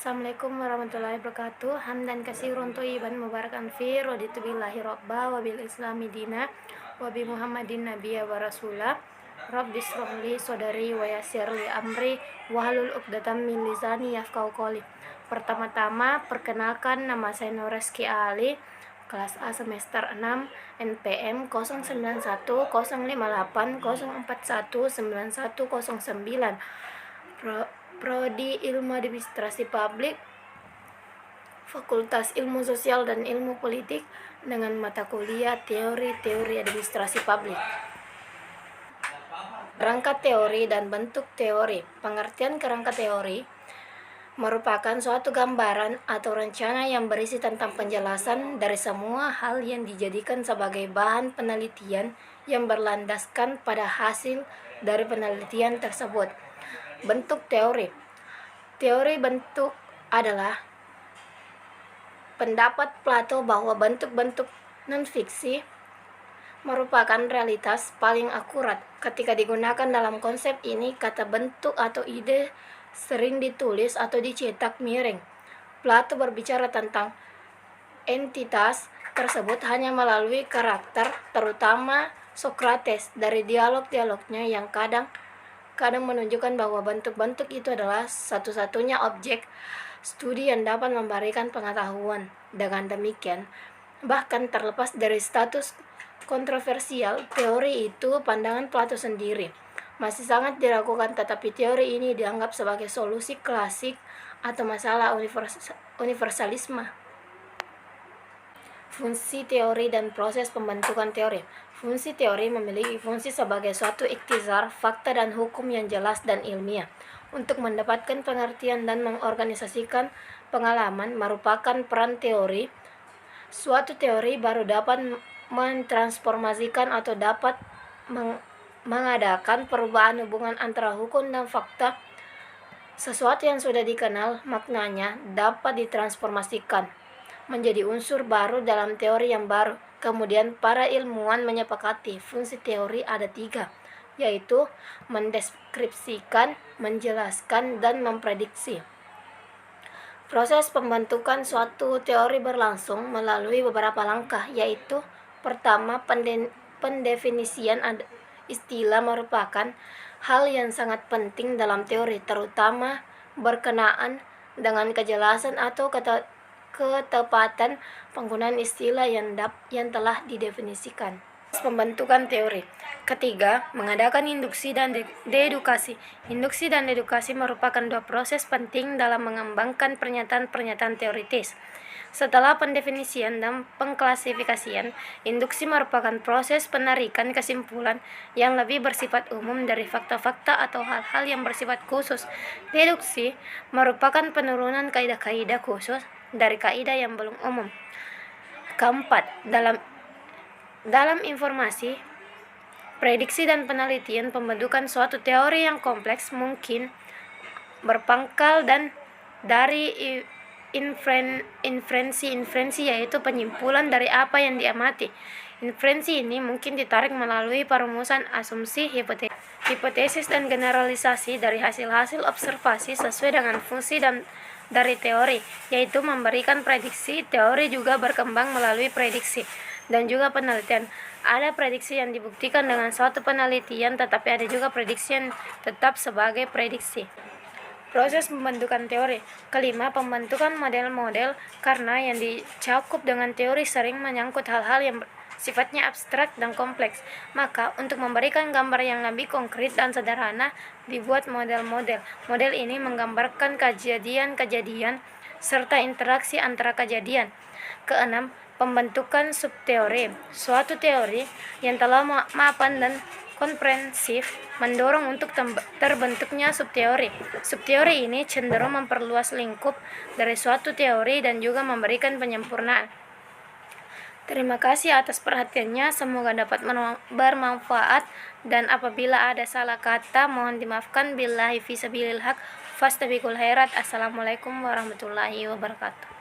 Assalamualaikum warahmatullahi wabarakatuh. Hamdan katsirun thayyiban mubarakan fi raditu billahi rabba wa bil islami dina wa bi Muhammadin nabiyya wa rasula. Rabbis shrahli sadri wa yassir li amri wahlul 'uqdatam min lisani yafqahu qawli. Pertama-tama perkenalkan, nama saya Nureski Ali, kelas A semester 6, NPM 09105804191009. Prodi Ilmu Administrasi Publik, Fakultas Ilmu Sosial dan Ilmu Politik, dengan mata kuliah Teori Administrasi Publik. Kerangka teori dan bentuk teori. Pengertian kerangka teori merupakan suatu gambaran atau rencana yang berisi tentang penjelasan dari semua hal yang dijadikan sebagai bahan penelitian yang berlandaskan pada hasil dari penelitian tersebut. Bentuk teori. Teori bentuk adalah pendapat Plato bahwa bentuk-bentuk non-fiksi merupakan realitas paling akurat. Ketika digunakan dalam konsep ini, kata bentuk atau ide sering ditulis atau dicetak miring. Plato berbicara tentang entitas tersebut hanya melalui karakter, terutama Sokrates, dari dialog-dialognya yang kadang menunjukkan bahwa bentuk-bentuk itu adalah satu-satunya objek studi yang dapat memberikan pengetahuan. Dengan demikian, bahkan terlepas dari status kontroversial teori itu, pandangan Plato sendiri masih sangat diragukan, tetapi teori ini dianggap sebagai solusi klasik atau masalah universalisme. Fungsi teori dan proses pembentukan teori. Fungsi teori memiliki fungsi sebagai suatu ikhtisar fakta dan hukum yang jelas dan ilmiah. Untuk mendapatkan pengertian dan mengorganisasikan pengalaman merupakan peran teori. Suatu teori baru dapat mentransformasikan atau dapat mengadakan perubahan hubungan antara hukum dan fakta. Sesuatu yang sudah dikenal maknanya dapat ditransformasikan menjadi unsur baru dalam teori yang baru. Kemudian para ilmuwan menyepakati fungsi teori ada 3, yaitu mendeskripsikan, menjelaskan, dan memprediksi. Proses pembentukan suatu teori berlangsung melalui beberapa langkah, yaitu pertama, pendefinisian istilah merupakan hal yang sangat penting dalam teori, terutama berkenaan dengan kejelasan atau ketepatan penggunaan istilah yang telah didefinisikan. Pembentukan teori. Ketiga, mengadakan induksi dan dedukasi. Induksi dan dedukasi merupakan 2 proses penting dalam mengembangkan pernyataan-pernyataan teoritis. Setelah pendefinisian dan pengklasifikasian, induksi merupakan proses penarikan kesimpulan yang lebih bersifat umum dari fakta-fakta atau hal-hal yang bersifat khusus. Deduksi merupakan penurunan kaidah-kaidah khusus dari kaidah yang belum umum. Keempat, dalam informasi, prediksi dan penelitian, pembentukan suatu teori yang kompleks mungkin berpangkal dan dari inferensi, yaitu penyimpulan dari apa yang diamati. Inferensi ini mungkin ditarik melalui perumusan asumsi, hipotesis, dan generalisasi dari hasil-hasil observasi sesuai dengan fungsi dari teori, yaitu memberikan prediksi. Teori juga berkembang melalui prediksi dan juga penelitian. Ada prediksi yang dibuktikan dengan suatu penelitian, tetapi ada juga prediksi yang tetap sebagai prediksi. Proses pembentukan teori. Kelima, pembentukan model-model. Karena yang dicakup dengan teori sering menyangkut hal-hal yang sifatnya abstrak dan kompleks, maka untuk memberikan gambar yang lebih konkret dan sederhana, dibuat model-model. Model ini menggambarkan kejadian-kejadian serta interaksi antara kejadian. Keenam, pembentukan subteori. Suatu teori yang telah mapan dan komprehensif mendorong untuk terbentuknya subteori. Subteori ini cenderung memperluas lingkup dari suatu teori dan juga memberikan penyempurnaan. Terima kasih atas perhatiannya, semoga dapat bermanfaat, dan apabila ada salah kata mohon dimaafkan. Billahi fisabilil haq, fastabiqul khairat. Assalamualaikum warahmatullahi wabarakatuh.